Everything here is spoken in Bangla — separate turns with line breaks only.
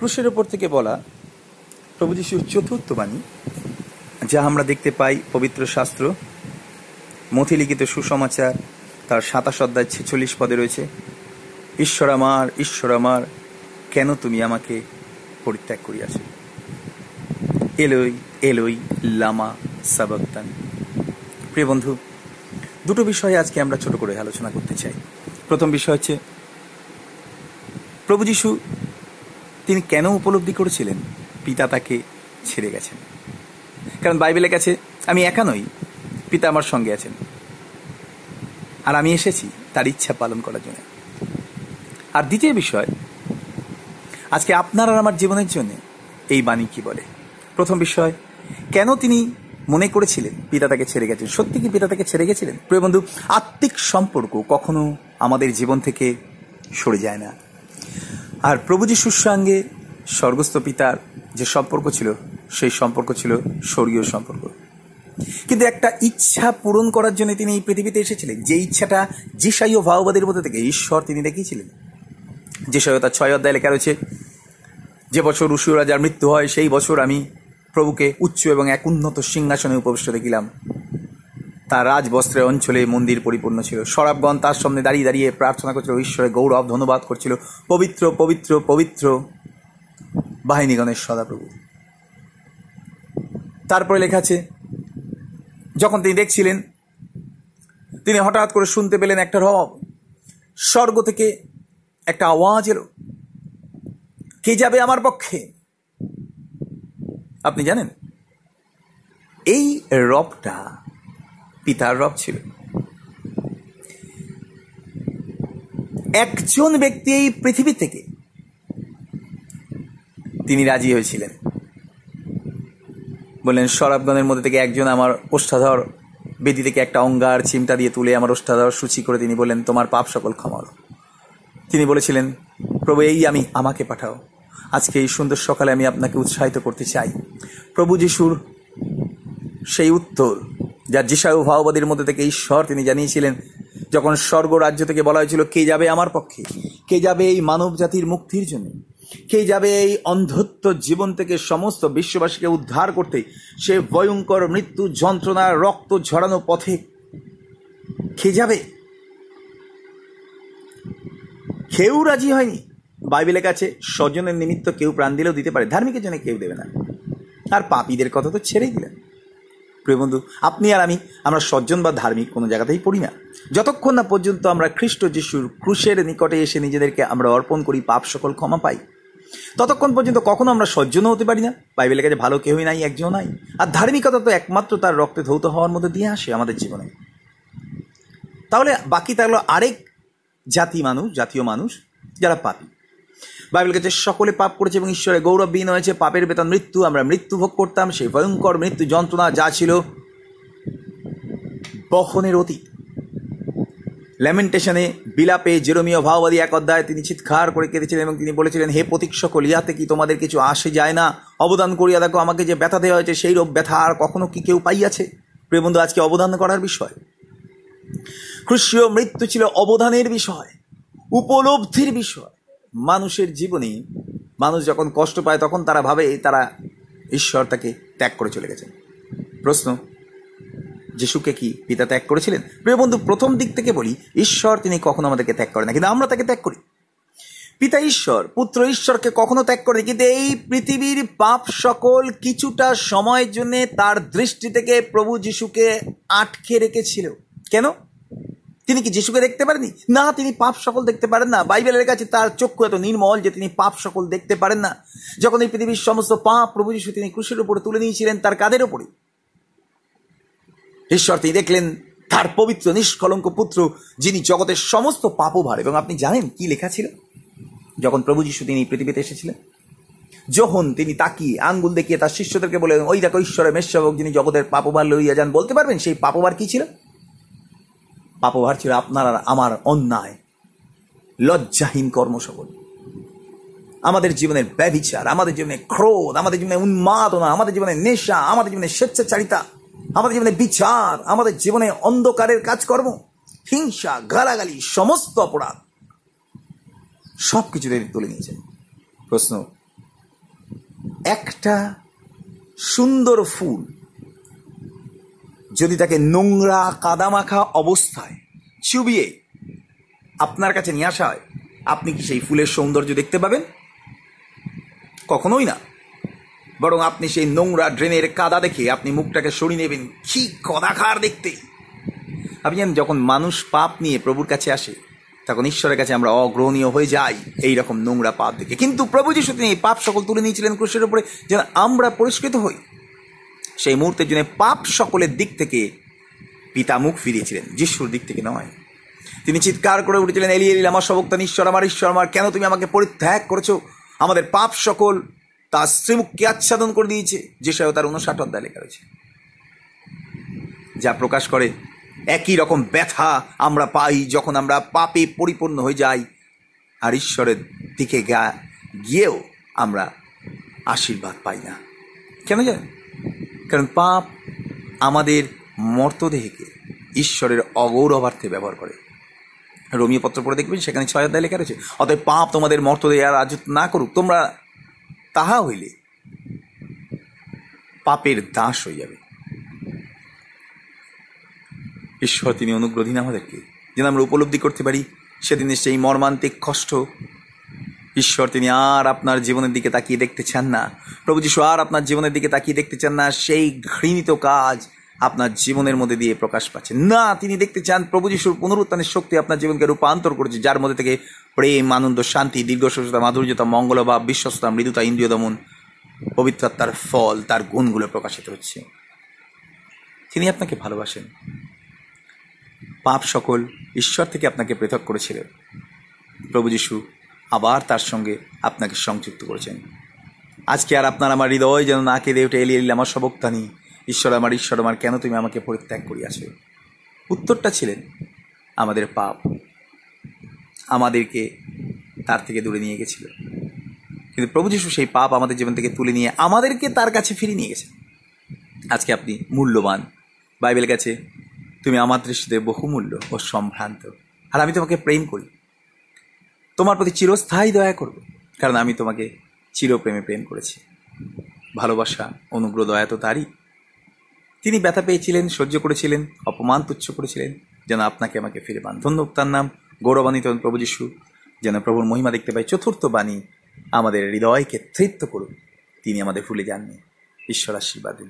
ক্রুশের ওপর থেকে বলা প্রভু যিশুর চতুর্থ বাণী, যা আমরা দেখতে পাই পবিত্র শাস্ত্র মথি লিখিত সুসমাচার তার 27 অধ্যায় 46 পদে রয়েছে, ঈশ্বর আমার, কেন তুমি আমাকে পরিত্যাগ করিয়াছ? এলোই এলোই লামা সাবাক্তানি। প্রিয় বন্ধু, দুটো বিষয়ে আজকে আমরা ছোট করে আলোচনা করতে চাই। প্রথম বিষয় হচ্ছে প্রভু যিশু তিনি কেন উপলব্ধি করেছিলেন পিতা তাকে ছেড়ে গেছেন। কারণ বাইবেলের কাছে আমি একা নই, পিতা আমার সঙ্গে আছেন, আর আমি এসেছি তার ইচ্ছা পালন করার জন্য। আর দ্বিতীয় বিষয়, আজকে আপনার আর আমার জীবনের জন্য এই বাণী কি বলে। প্রথম বিষয়, কেন তিনি মনে করেছিলেন পিতা তাকে ছেড়ে গেছেন। সত্যি কি পিতা তাকে ছেড়ে গেছিলেন? প্রিয় বন্ধু, আত্মিক সম্পর্ক কখনো আমাদের জীবন থেকে সরে যায় না। আর প্রভু যিশুর সঙ্গে স্বর্গস্থ পিতার যে সম্পর্ক ছিল, সেই সম্পর্ক ছিল স্বর্গীয় সম্পর্ক। কিন্তু একটা ইচ্ছা পূরণ করার জন্য তিনি এই পৃথিবীতে এসেছিলেন, যে ইচ্ছাটা যিশাই ও ভাওবাদীর মধ্যে থেকে ঈশ্বর তিনি দেখিয়েছিলেন। যিশাই তার 6 অধ্যায় লেখা রয়েছে, যে বছর উশিয়া রাজার মৃত্যু হয় সেই বছর আমি প্রভুকে উচ্চ এবং এক উন্নত সিংহাসনে উপবিষ্ট দেখিলাম। তার রাজবস্ত্রের অঞ্চলে মন্দির পরিপূর্ণ ছিল। সরাবগণ তার সামনে দাঁড়িয়ে দাঁড়িয়ে প্রার্থনা করছিল, ঈশ্বরের গৌরব ধন্যবাদ করছিল, পবিত্র পবিত্র পবিত্র বাহিনীগণের সদাপ্রভু। তারপরে লেখা আছে, যখন তিনি দেখছিলেন, তিনি হঠাৎ করে শুনতে পেলেন একটা রব, স্বর্গ থেকে একটা আওয়াজ এলো, কে যাবে আমার পক্ষে? আপনি জানেন, এই রবটা পিতার রব ছিল। একজন ব্যক্তি এই পৃথিবী থেকে তিনি রাজি হয়েছিলেন, বললেন সরাবগণের মধ্যে থেকে একজন আমার ওষ্ঠাধর বেদি থেকে একটা অঙ্গার চিমটা দিয়ে তুলে আমার ওষ্ঠাধর সূচি করে তিনি বললেন, তোমার পাপ সকল ক্ষমা হলো। তিনি বলেছিলেন, প্রভু আমাকে পাঠাও। আজকে এই সুন্দর সকালে আমি আপনাকে উৎসাহিত করতে চাই। প্রভু যিশুর সেই উত্তর, যা যিশাই ও ভাওবাদীর মধ্যে থেকে ঈশ্বর তিনি জানিয়েছিলেন, যখন স্বর্গ রাজ্য থেকে বলা হয়েছিল, কে যাবে আমার পক্ষে? কে যাবে এই মানব জাতির মুক্তির জন্য? কে যাবে এই অন্ধত্ব জীবন থেকে সমস্ত বিশ্ববাসীকে উদ্ধার করতে? সে ভয়ঙ্কর মৃত্যু যন্ত্রণা রক্ত ঝরানো পথে কে যাবে? কেউ রাজি হয়নি। বাইবেলের কাছে স্বজনের নিমিত্ত কেউ প্রাণ দিলেও দিতে পারে, ধার্মিকের জন্য কেউ দেবে না। আর পাপীদের কথা তো ছেড়েই দিলেন। প্রিয় বন্ধু, আপনি আর আমরা সজ্জন বা ধার্মিক কোনো জায়গাতেই পড়ি না, যতক্ষণ না পর্যন্ত আমরা খ্রিস্ট যিশুর ক্রুশের নিকটে এসে নিজেদেরকে আমরা অর্পণ করি, পাপ সকল ক্ষমা পাই, ততক্ষণ পর্যন্ত কখনো আমরা সজ্জনও হতে পারি না। বাইবেলের কাছে ভালো কেউই নাই, একজন নাই। আর ধার্মিকতা তো একমাত্র তার রক্তে ধৌত হওয়ার মধ্যে দিয়ে আসে আমাদের জীবনে। তাহলে বাকি থাকলো আরেক জাতীয় মানুষ যারা পাপী। বাইবেল কাছে সকলে পাপ করেছে এবং ঈশ্বরের গৌরবহীন হয়েছে, পাপের বেতন মৃত্যু। আমরা মৃত্যু ভোগ করতাম, সেই ভয়ঙ্কর মৃত্যু যন্ত্রণা যা ছিল বহনের অতীত। ল্যামেন্টেশনে বিলাপে জেরোমীয় ভাওবাদী 1 অধ্যায় তিনি চিৎকার করে কেঁদেছিলেন এবং তিনি বলেছিলেন, হে প্রতীক সকল, ইহাতে কি তোমাদের কিছু আসে যায় না? অবদান করিয়া দেখো, আমাকে যে ব্যথা দেওয়া হয়েছে সেই রোগ ব্যথা আর কখনো কি কেউ পাইয়াছে? প্রিয় বন্ধু, আজকে অবদান করার বিষয়। ক্রুশীয় মৃত্যু ছিল অবদানের বিষয়, উপলব্ধির বিষয়। মানুষের জীবনে মানুষ যখন কষ্ট পায় তখন তারা ভাবে তারা ঈশ্বর তাকে ত্যাগ করে চলে গেছেন। প্রশ্ন, যিশুকে কি পিতা ত্যাগ করেছিলেন? প্রিয় বন্ধু, প্রথম দিক থেকে বলি, ঈশ্বর তিনি কখনো আমাদেরকে ত্যাগ করেন না, কিন্তু আমরা তাকে ত্যাগ করি। পিতা ঈশ্বর পুত্র ঈশ্বরকে কখনো ত্যাগ করেন, কিন্তু এই পৃথিবীর পাপ সকল কিছুটা সময়ের জন্য তার দৃষ্টি থেকে প্রভু যিশুকে আটকে রেখেছিল। কেন? তিনি কি যিশুকে দেখতে পারেনি? না, তিনি পাপ সকল দেখতে পারেন না। বাইবেলের কাছে তার চক্ষু এত নির্মল যে তিনি পাপ সকল দেখতে পারেন না। যখন এই পৃথিবীর সমস্ত পাপ প্রভু যিশু তিনি ক্রুশের উপরে তুলে নিয়েছিলেন তার কাঁধের উপরে, ঈশ্বর তিনি দেখলেন তার পবিত্র নিষ্কলঙ্ক পুত্র, যিনি জগতের সমস্ত পাপও ভার। এবং আপনি জানেন কি লেখা ছিল যখন প্রভু যিশু তিনি পৃথিবীতে এসেছিলেন? যখন তিনি তাকিয়ে আঙ্গুল দেখিয়ে তার শিষ্যদেরকে বললেন, ওই দেখো ঈশ্বরের মেষশাবক, যিনি জগতের পাপভার লইয়া যান। বলতে পারবেন সেই পাপভার কি ছিল? পাপভার ছিল আপনার আর আমার অন্যায়, লজ্জাহীন কর্ম সকল, আমাদের জীবনের ব্যভিচার, আমাদের জীবনে ক্রোধ, আমাদের জীবনে উন্মাদনা, আমাদের জীবনে নেশা, আমাদের জীবনে স্বেচ্ছাচারিতা, আমাদের জীবনে বিচার, আমাদের জীবনে অন্ধকারের কাজকর্ম, হিংসা, গালাগালি, সমস্ত অপরাধ সবকিছু তুলে নিয়েছেন। প্রশ্ন, একটা সুন্দর ফুল যদি তাকে নোংরা কাদামাখা অবস্থায় চুবিয়ে আপনার কাছে নিয়ে আসা হয়, আপনি কি সেই ফুলের সৌন্দর্য দেখতে পাবেন? কখনোই না। বরং আপনি সেই নোংরা ড্রেনের কাদা দেখে আপনি মুখটাকে সরিয়ে নেবেন, কি কদাকার দেখতে। আপনি জানেন, যখন মানুষ পাপ নিয়ে প্রভুর কাছে আসে তখন ঈশ্বরের কাছে আমরা অগ্রহণীয় হয়ে যাই এই রকম নোংরা পাপ দেখে। কিন্তু প্রভু যিশু তিনি এই পাপ সকল তুলে নিয়েছিলেন ক্রুশের উপরে, যেন আমরা পরিষ্কৃত হই। সেই মুহূর্তের জন্য পাপ সকলের দিক থেকে পিতা মুখ ফিরিয়েছিলেন, যিশুর দিক থেকে নয়। তিনি চিৎকার করে উঠেছিলেন, এলি এলি লামা শবক্তানি, ঈশ্বর আমার কেন তুমি আমাকে পরিত্যাগ করেছো। আমাদের পাপ সকল তার শ্রীমুখকে আচ্ছাদন করে দিয়েছে, যেসব তার 59 অধ্যায় লেখা রয়েছে, যা প্রকাশ করে একই রকম ব্যথা আমরা পাই যখন আমরা পাপে পরিপূর্ণ হয়ে যাই আর ঈশ্বরের দিকে গিয়েও আমরা আশীর্বাদ পাই না। কেন জানেন? কারণ পাপ আমাদের মর্তদেহকে ঈশ্বরের অগৌরবার্থে ব্যবহার করে। রোমীয় পত্র পড়ে দেখবেন, সেখানে 6 অধ্যায় লেখা রয়েছে, অতএব পাপ তোমাদের মর্তদেহে আর রাজত্ব না করুক, তোমরা তাহা হইলে পাপের দাস হয়ে যাবে। ঈশ্বর তিনি অনুগ্রহ দিন আমাদেরকে, যেন আমরা উপলব্ধি করতে পারি সেদিনের সেই মর্মান্তিক কষ্ট। ঈশ্বর তিনি আর আপনার জীবনের দিকে তাকিয়ে দেখতে চান না। প্রভু যিশু আর আপনার জীবনের দিকে তাকিয়ে দেখতে চান না সেই ঘৃণিত কাজ আপনার জীবনের মধ্যে দিয়ে প্রকাশ পাচ্ছে না। তিনি দেখতে চান প্রভু যিশুর পুনরুত্থানের শক্তি আপনার জীবনকে রূপান্তর করেছে, যার মধ্যে থেকে প্রেম, আনন্দ, শান্তি, দীর্ঘশ্বাসতা, মাধুর্যতা, মঙ্গলভাব, বিশ্বস্ততা, মৃদুতা, ইন্দ্রিয় দমন, পবিত্র আত্মার ফল, তার গুণগুলো প্রকাশিত হচ্ছে। তিনি আপনাকে ভালোবাসেন। পাপ সকল ঈশ্বর থেকে আপনাকে পৃথক করেছিলেন, প্রভু যিশু আবার তার সঙ্গে আপনাকে সংযুক্ত করেছেন। আজকে আর আপনার আমার হৃদয় যেন না কেঁদে ওঠে, এলি এলি আমার শবক্তানি, ঈশ্বর আমার কেন তুমি আমাকে পরিত্যাগ করিয়াছ। উত্তরটা ছিলেন আমাদের পাপ আমাদেরকে তার থেকে দূরে নিয়ে গেছিল, কিন্তু প্রভু যিশু সেই পাপ আমাদের জীবন থেকে তুলে নিয়ে আমাদেরকে তার কাছে ফিরিয়ে নিয়ে গেছেন। আজকে আপনি মূল্যবান। বাইবেল কাছে তুমি আমার দৃষ্টিতে বহুমূল্য ও সম্ভ্রান্ত, আর আমি তোমাকে প্রেম করি, তোমার প্রতি চিরস্থায়ী দয়া করব, কারণ আমি তোমাকে চিরপ্রেমে প্রেম করেছি। ভালোবাসা, অনুগ্রহ, দয়া তো তারই। তিনি ব্যথা পেয়েছিলেন, সহ্য করেছিলেন, অপমান তুচ্ছ করেছিলেন, যেন আপনাকে আমাকে ফিরে পান। ধন্য তার নাম, গৌরবান্বিত প্রভু যিশু, যেন প্রভুর মহিমা দেখতে পাই। চতুর্থ বাণী, আমাদের হৃদয়কে তৃপ্ত করুন, তিনি আমাদের ভুলে যাননি। ঈশ্বর আশীর্বাদ দিন।